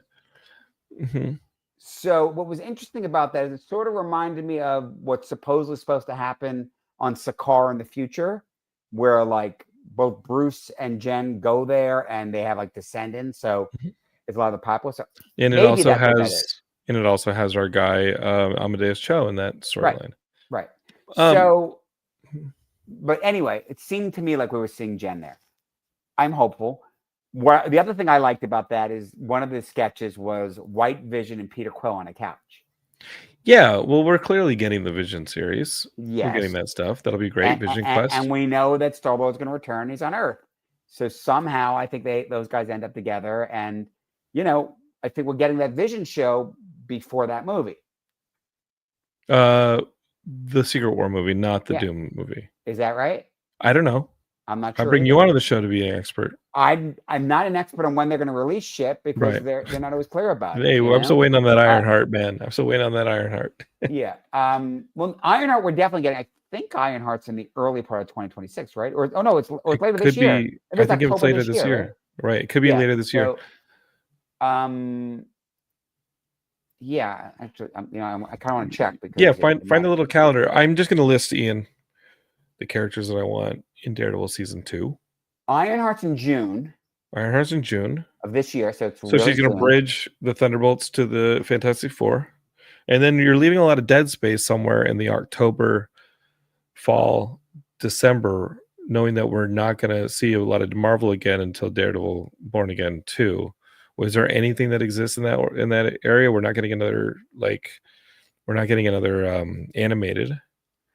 Mm-hmm. So what was interesting about that is it sort of reminded me of what's supposedly supposed to happen on Sakaar in the future, where like both Bruce and Jen go there and they have like descendants. So it's a lot of the populace. So and it also has our guy Amadeus Cho in that storyline. Right. So, but anyway, it seemed to me like we were seeing Jen there. I'm hopeful. The other thing I liked about that is one of the sketches was White Vision and Peter Quill on a couch. Yeah, well, we're clearly getting the Vision series. Yes. We're getting that stuff. That'll be great. Vision Quest. And we know that Star-Lord's going to return. He's on Earth. So somehow I think those guys end up together. And, I think we're getting that Vision show before that movie. The Secret War movie, not the Doom movie. Is that right? I don't know. I'm not sure. I bring you onto the show to be an expert. I'm not an expert on when they're going to release shit because they're not always clear about it. Hey, I'm still waiting on that Ironheart, man. I'm still waiting on that Ironheart. Yeah. Well, Ironheart, we're definitely getting. I think Ironheart's in the early part of 2026, right? Or no, it's later this year. I think it's later this year. Right. It could be later this year. Yeah. Actually, I kind of want to check because find the little calendar. I'm just going to list, Ian, the characters that I want in Daredevil season 2. Ironheart's in June of this year, so she's going to bridge the Thunderbolts to the Fantastic Four, and then you're leaving a lot of dead space somewhere in the October, fall, December, knowing that we're not going to see a lot of Marvel again until Daredevil Born Again 2. Was there anything that exists in that area? We're not getting another animated.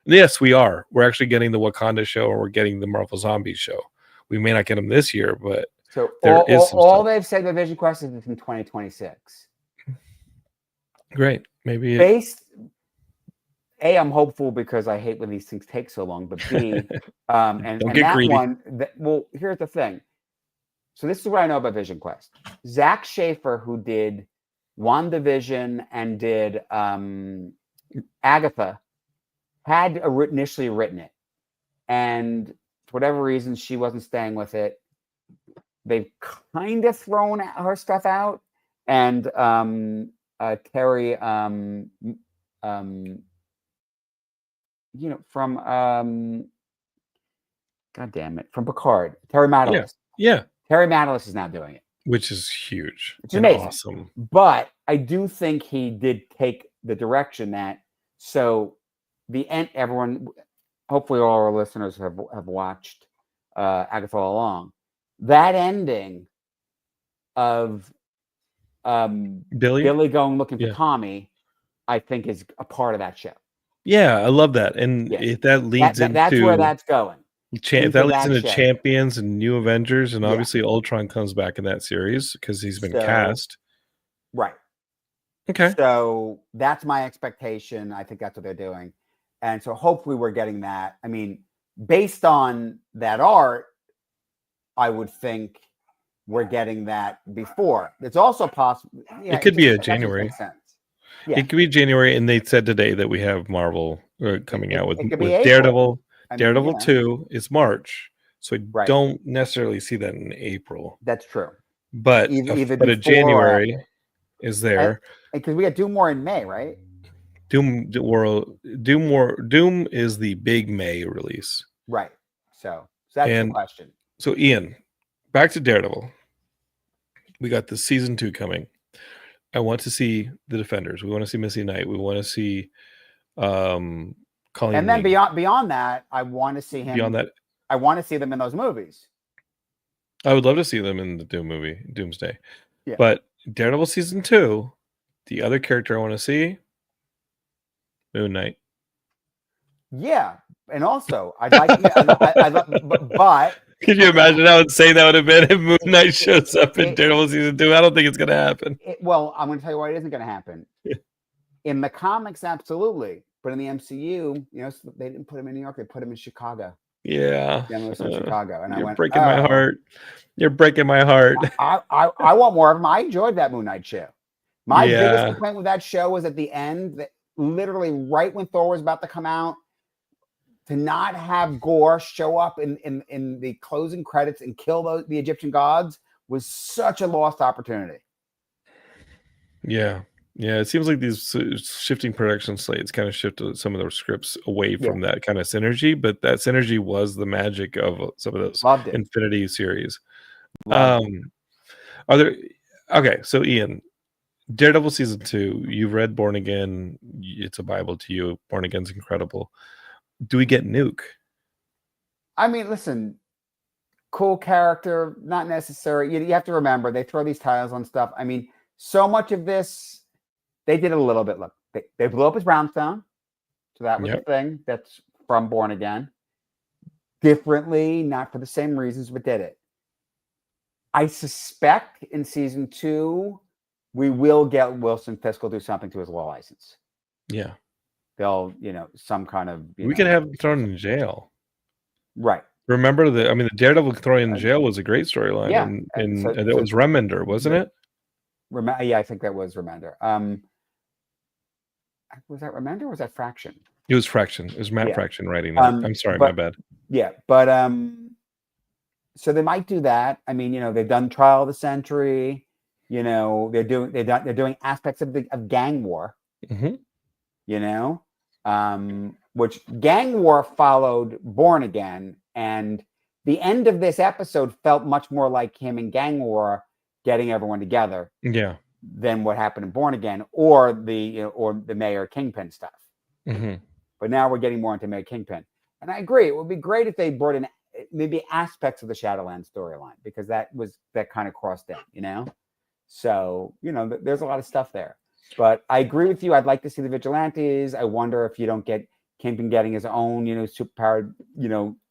Yes, we are. We're actually getting the Wakanda show, or we're getting the Marvel Zombies show. We may not get them this year, but so all they've said with Vision Quest is it's in 2026. Great, maybe. I'm hopeful because I hate when these things take so long. But B, and don't get that greedy. Well, here's the thing. So this is what I know about Vision Quest. Zach Schaefer, who did WandaVision and did Agatha, had initially written it, and for whatever reason she wasn't staying with it. They've kind of thrown her stuff out, and Terry from God damn it, from Picard, Terry Matalas. Yeah. Terry Matalas is now doing it, which is huge. It's amazing. Awesome. But I do think he did take the direction that the end. Everyone, hopefully, all our listeners have watched Agatha all along. That ending of Billy going looking for Tommy, I think, is a part of that show. Yeah, I love that, and if that leads into that's where that's going. If that leads into Champions and New Avengers, and obviously Ultron comes back in that series because he's been cast. Right. Okay. So that's my expectation. I think that's what they're doing. And so hopefully we're getting that. I mean, based on that art, I would think we're getting that before. It's also possible. It could be a January. Yeah. It could be January, and they said today that we have Marvel coming out with April. Daredevil. Daredevil 2 is March, so I don't necessarily see that in April. That's true. But a January is there. Because we got Doom War in May, right? Doom is the big May release. Right. So that's the question. So Ian, back to Daredevil. We got the season 2 coming. I want to see the Defenders. We want to see Missy Knight. We want to see Colleen. And then beyond that, I want to see him. Beyond that, I want to see them in those movies. I would love to see them in the Doom movie, Doomsday. Yeah. But Daredevil season 2, the other character I want to see, Moon Knight. Yeah, and also I'd like, but could you imagine how insane that would have been if Moon Knight shows up in Daredevil season 2? I don't think it's going to happen. Well, I'm going to tell you why it isn't going to happen. In the comics, absolutely. But in the MCU, they didn't put him in New York. They put him in Chicago. Yeah. Then was in Chicago. And I You're went, breaking my heart. You're breaking my heart. I want more of him. I enjoyed that Moon Knight show. My biggest complaint with that show was at the end, that literally right when Thor was about to come out, to not have Gore show up in the closing credits and kill the Egyptian gods was such a lost opportunity. Yeah. Yeah, it seems like these shifting production slates kind of shifted some of those scripts away from that kind of synergy, but that synergy was the magic of some of those Infinity series. Are there okay, so Ian, Daredevil season 2, you've read Born Again, it's a Bible to you. Born Again's incredible. Do we get Nuke? I mean, listen, cool character, not necessary. You have to remember, they throw these titles on stuff. I mean, so much of this, they did a little bit. Look, they blew up his brownstone. So that was the thing. That's from Born Again. Differently, not for the same reasons, but did it. I suspect in season 2, we will get Wilson Fisk will do something to his law license. Yeah. They'll, some kind of... we could have him thrown in jail. Right. Remember the Daredevil thrown in jail was a great storyline. Yeah. And it was Remender, wasn't it? Yeah, I think that was Remender. Was that Remender or was that Fraction? It was Fraction. It was Matt Fraction writing that. I'm sorry, my bad. Yeah, but so they might do that. I mean, they've done Trial of the Century. They're doing aspects of gang war. Mm-hmm. Which gang war followed Born Again, and the end of this episode felt much more like him in gang war getting everyone together. Yeah. Than what happened in Born Again or the Mayor Kingpin stuff. Mm-hmm. But now we're getting more into Mayor Kingpin. And I agree. It would be great if they brought in maybe aspects of the Shadowlands storyline, because that kind of crossed in, So, there's a lot of stuff there. But I agree with you. I'd like to see the Vigilantes. I wonder if you don't get Kingpin getting his own, superpowered,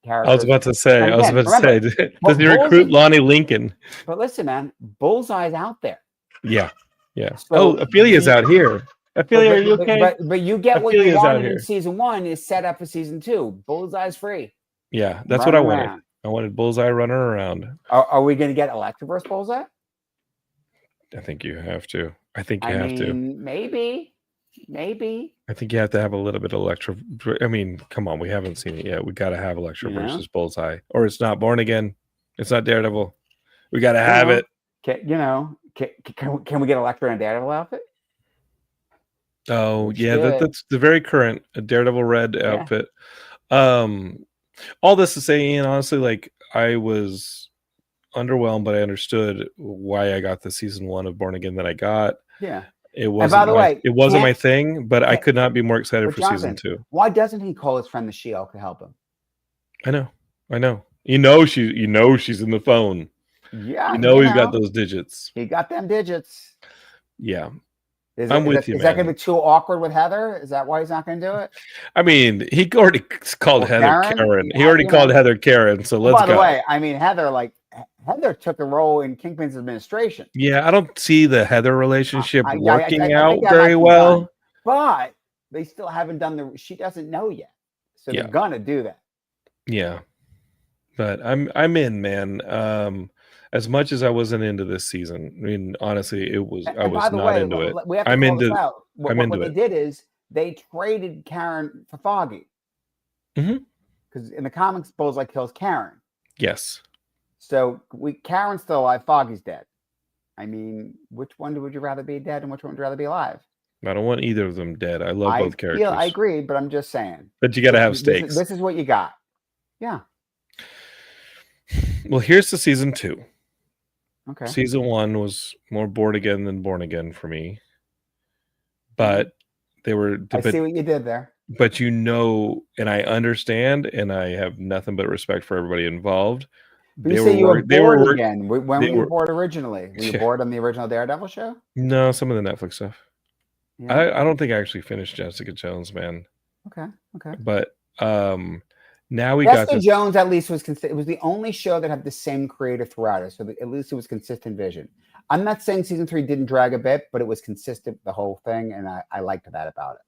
character. I was about to say, does he recruit Lonnie Lincoln? But listen, man, Bullseye's out there. Yeah. Yeah. So Ophelia's out here. Ophelia, are you okay? But you get what you wanted in season 1 is set up for season 2. Bullseye's free. Yeah, that's what I wanted. I wanted Bullseye running around. Are we going to get Electroverse Bullseye? I think you have to. I think you have to. Maybe. I think you have to have a little bit of Electro. I mean, come on, we haven't seen it yet. We got to have Electro versus Bullseye, or it's not Born Again. It's not Daredevil. We got to have it. Can we get Electro in a Daredevil outfit? Oh yeah, that's the very current Daredevil red outfit. All this to say, Ian, honestly, like I was underwhelmed, but I understood why I got the season 1 of Born Again that I got. Yeah. It wasn't it wasn't my thing, but I could not be more excited for season 2. Why doesn't he call his friend the Shield to help him? I know. She's in the phone. Yeah. He's got those digits. He got them digits. Yeah. I'm with you, man. Is that going to be too awkward with Heather? Is that why he's not going to do it? I mean, he already called Heather Karen. He already called Heather Karen, so let's go. By the way, I mean, Heather took a role in Kingpin's administration. Yeah, I don't see the Heather relationship working out very well. But they still haven't done she doesn't know yet. So they're going to do that. Yeah. But I'm in, man. As much as I wasn't into this season, I mean, honestly, I was not into it. I'm into it. What they did is they traded Karen for Foggy. Because in the comics, Bullseye kills Karen. Yes. So Karen's still alive. Foggy's dead. I mean, which one would you rather be dead and which one would you rather be alive? I don't want either of them dead. I love both characters. I agree, but I'm just saying. But you got to have stakes. This is what you got. Yeah. Well, here's the season 2. Okay. Season 1 was more Born Again than Born Again for me. But they were... I see what you did there. But and I understand, and I have nothing but respect for everybody involved. You say you were bored again. When were you bored originally? Were you bored on the original Daredevil show? No, some of the Netflix stuff. Yeah. I don't think I actually finished Jessica Jones, man. Okay. But Now we got Jessica this. Jones at least was consistent. It was the only show that had the same creator throughout it, so at least it was consistent vision. I'm not saying season 3 didn't drag a bit, but it was consistent the whole thing, and I liked that about it.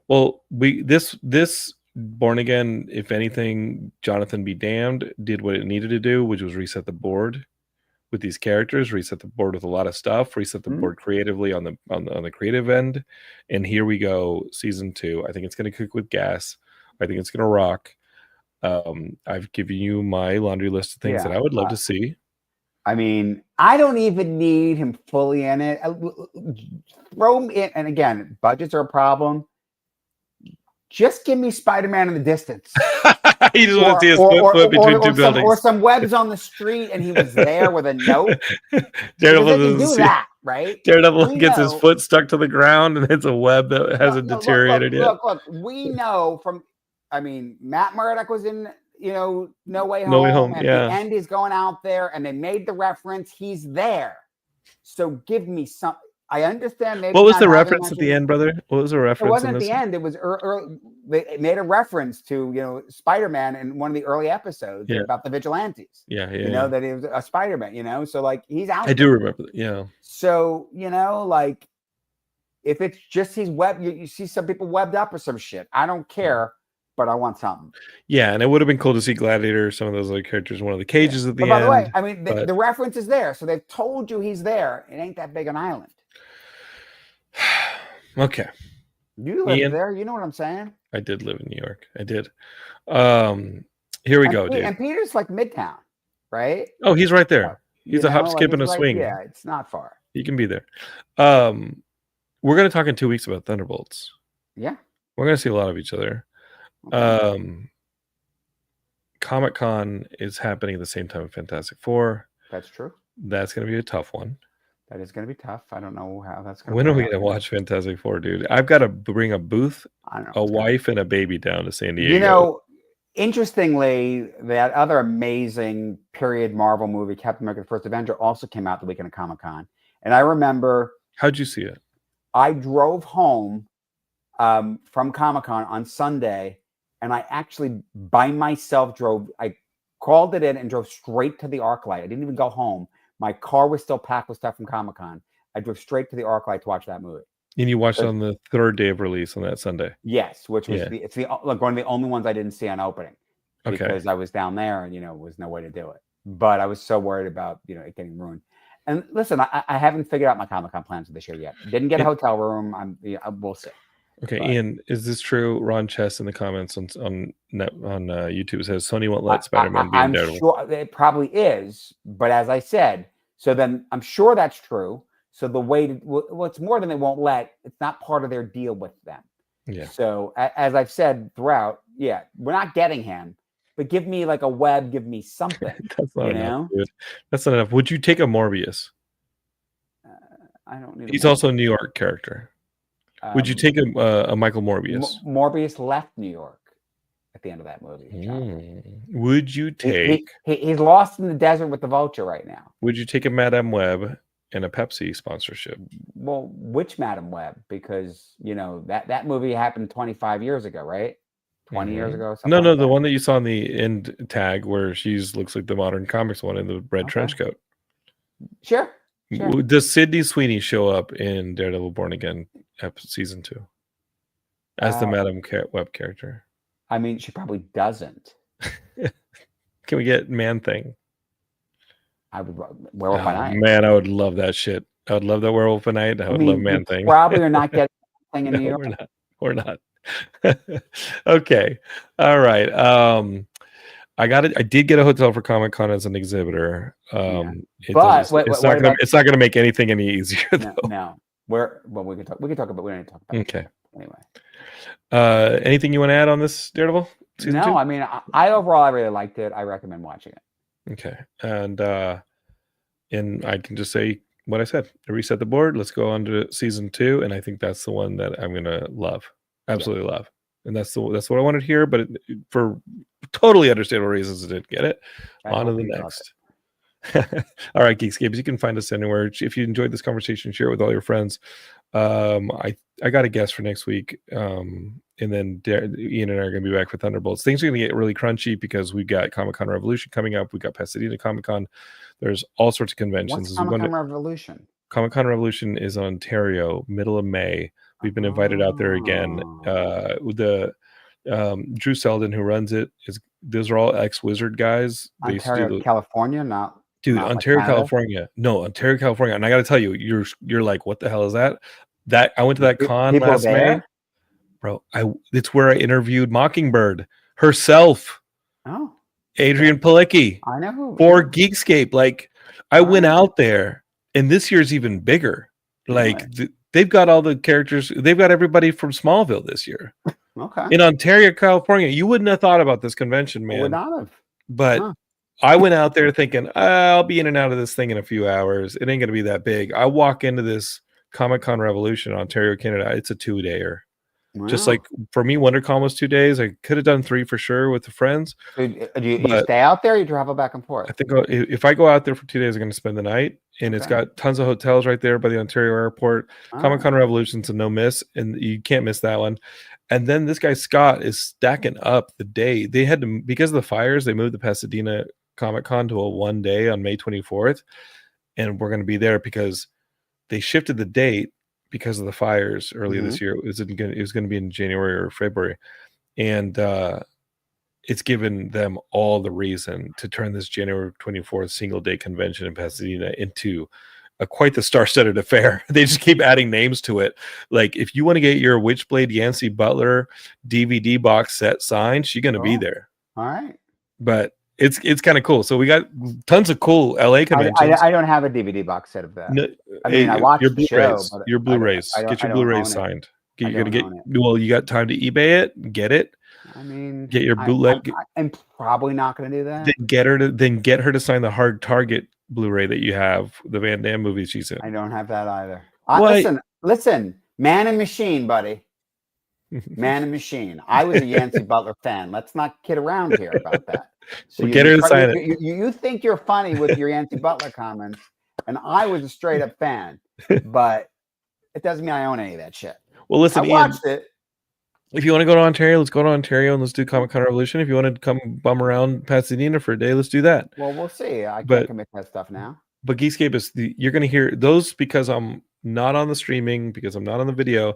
Well, this Born Again, if anything, Jonathan be damned, did what it needed to do, which was reset the board with these characters, reset the board with a lot of stuff, reset the board creatively on the creative end. And here we go, season 2. I think it's going to cook with gas. I think it's going to rock. I've given you my laundry list of things that I would love to see. I mean, I don't even need him fully in it. Throw him in, and again, budgets are a problem. Just give me Spider-Man in the distance. You just want to see his foot between two buildings. Or some webs on the street, and he was there with a note. Daredevil doesn't do that, right? Daredevil gets his foot stuck to the ground, and it's a web that hasn't deteriorated yet. Look, we know from, I mean, Matt Murdock was in, No Way Home. No Way Home, at the end, he's going out there, and they made the reference. He's there. So give me some. I understand. What was the reference at the end, brother? What was the reference? It wasn't at the end. It was early. They made a reference to Spider-Man in one of the early episodes about the vigilantes. Yeah. That he was a Spider-Man. So like he's out. I do remember that. Yeah. So like if it's just he's web, you see some people webbed up or some shit. I don't care, but I want something. Yeah, and it would have been cool to see Gladiator, some of those other characters, in one of the cages at the end. By the way, I mean the reference is there, so they've told you he's there. It ain't that big an island. Okay. You live there. You know what I'm saying? I did live in New York. I did. Here we go, dude. And Peter's like Midtown, right? Oh, he's right there. He's a hop, skip, and a swing. Yeah, it's not far. He can be there. We're going to talk in 2 weeks about Thunderbolts. Yeah. We're going to see a lot of each other. Okay. Comic-Con is happening at the same time as Fantastic Four. That's true. That's going to be a tough one. That is going to be tough. I don't know how that's going to. When are we going to watch Fantastic Four, dude? I've got to bring a booth, a wife, and a baby down to San Diego. Interestingly, that other amazing period Marvel movie, Captain America: The First Avenger, also came out the weekend of Comic-Con. And I remember. How'd you see it? I drove home from Comic-Con on Sunday, and I actually by myself I called it in and drove straight to the ArcLight. I didn't even go home. My car was still packed with stuff from Comic-Con. I drove straight to the ArcLight to watch that movie. And you watched it on the third day of release on that Sunday? Yes, which was one of the only ones I didn't see on opening. Because I was down there and, was no way to do it. But I was so worried about, it getting ruined. And listen, I haven't figured out my Comic-Con plans for this year yet. Didn't get a hotel room. We'll see. Okay, but, Ian, is this true? Ron Chess in the comments on YouTube says Sony won't let Spider-Man be in Daredevil. I'm sure it probably is, but as I said, so then I'm sure that's true. So the way it's more than they won't let. It's not part of their deal with them. Yeah. So as I've said throughout, we're not getting him, but give me like a web, give me something. That's not enough, dude. That's not enough. Would you take a Morbius? I don't need. He's also a New York character. Would you take a Michael Morbius? Morbius left New York at the end of that movie. Would you take? He's lost in the desert with the Vulture right now. Would you take a Madame Web and a Pepsi sponsorship? Well, which Madame Web? Because that movie happened 25 years ago, right? 20 years ago. No, the one that you saw in the end tag where she's looks like the modern comics one in the red trench coat. Sure. Does Sydney Sweeney show up in Daredevil Born Again season 2 as the Madame Web character? I mean, she probably doesn't. Can we get Man Thing? I would Werewolf by Night. Man, I would love that shit. I would love that Werewolf by Night. I would love Man Thing. Probably are not getting thing in New York. We're not. Okay. All right. I did get a hotel for Comic-Con as an exhibitor. It's not going to make anything any easier though. No. We can talk about. We don't need to talk about. Okay. Anyway. Anything you want to add on this Daredevil season 2? I mean, I overall I really liked it. I recommend watching it. Okay. And I can just say what I said. I reset the board. Let's go on to season 2, and I think that's the one that I'm gonna love. Absolutely love. And that's what I wanted to hear, but for totally understandable reasons I didn't get it. On to the next. All right, Geekscape. You can find us anywhere. If you enjoyed this conversation, share it with all your friends. I got a guess for next week. And then Ian and I are going to be back for Thunderbolts. Things are going to get really crunchy because we've got Comic-Con Revolution coming up. We've got Pasadena Comic-Con. There's all sorts of conventions. What's Comic-Con Revolution? Comic-Con Revolution is in Ontario, middle of May. We've been invited out there again. Drew Selden, who runs it, those are all ex-Wizard guys. Ontario, California, not Ontario, like California. No, Ontario, California. And I got to tell you, you're like, what the hell is that? That I went to that con last May, bro. It's where I interviewed Mockingbird herself. Oh, Adrian Palicki. I know who for Geekscape. Like, I went out there, and this year's even bigger. Like, they've got all the characters. They've got everybody from Smallville this year. Okay. In Ontario, California, you wouldn't have thought about this convention, man. Would not have. But I went out there thinking, I'll be in and out of this thing in a few hours. It ain't going to be that big. I walk into this Comic-Con Revolution in Ontario, Canada. It's a 2-dayer. Wow. Just like for me, WonderCon was 2 days. I could have done 3 for sure with the friends. Do you stay out there or you travel back and forth? I think if I go out there for 2 days, I'm going to spend the night. And it's got tons of hotels right there by the Ontario airport. Comic-Con Revolution's a no miss, and you can't miss that one. And then this guy Scott is stacking up the day. They had to, because of the fires, they moved the Pasadena Comic-Con to a 1 day on May 24th. And we're going to be there because they shifted the date because of the fires earlier this year. It was going to be in January or February. And it's given them all the reason to turn this January 24th single day convention in Pasadena into quite the star-studded affair. They just keep adding names to it. Like, if you want to get your Witchblade Yancey Butler DVD box set signed, she's going to be there. All right. But it's kind of cool. So we got tons of cool LA conventions. I don't have a DVD box set of that. No, I mean, I watched the show. Your Blu-rays. Get your Blu-rays signed. You got time to eBay it, get it. I mean, get your bootleg. I'm probably not going to do that. Then get her to sign the Hard Target Blu-ray that you have, the Van Damme movie she's in. I don't have that either. Listen, man and machine, buddy. Man and machine. I was a Yancey Butler fan. Let's not kid around here about that. So get her to sign it. You think you're funny with your Yancey Butler comments, and I was a straight up fan, but it doesn't mean I own any of that shit. Well, listen, I watched it. If you want to go to Ontario, let's go to Ontario and let's do Comic-Con Revolution. If you want to come bum around Pasadena for a day, let's do that. Well, we'll see. I can't commit that stuff now. But Geekscape is you're going to hear those because I'm not on the streaming, because I'm not on the video.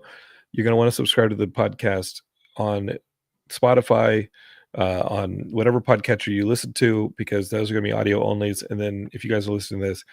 You're going to want to subscribe to the podcast on Spotify, on whatever podcatcher you listen to, because those are going to be audio onlys. And then if you guys are listening to this,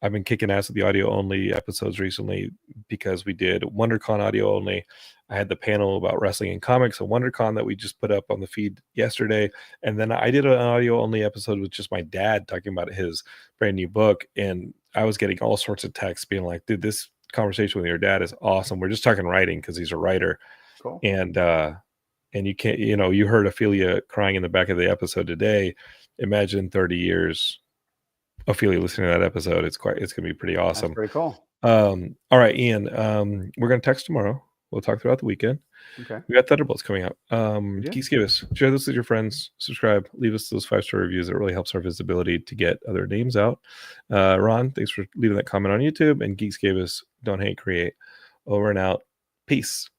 I've been kicking ass with the audio only episodes recently because we did WonderCon audio only. I had the panel about wrestling and comics at WonderCon that we just put up on the feed yesterday. And then I did an audio only episode with just my dad talking about his brand new book. And I was getting all sorts of texts being like, dude, this conversation with your dad is awesome. We're just talking writing because he's a writer. Cool. And you can't, you heard Ophelia crying in the back of the episode today. Imagine 30 years Ophelia listening to that episode. It's going to be pretty awesome. That's pretty cool. All right, Ian, we're going to text tomorrow. We'll talk throughout the weekend. Okay. We got Thunderbolts coming out. Geekscape, share this with your friends, subscribe, leave us those 5-star reviews. It really helps our visibility to get other names out. Ron, thanks for leaving that comment on YouTube. And Geekscape, don't hate, create. Over and out. Peace.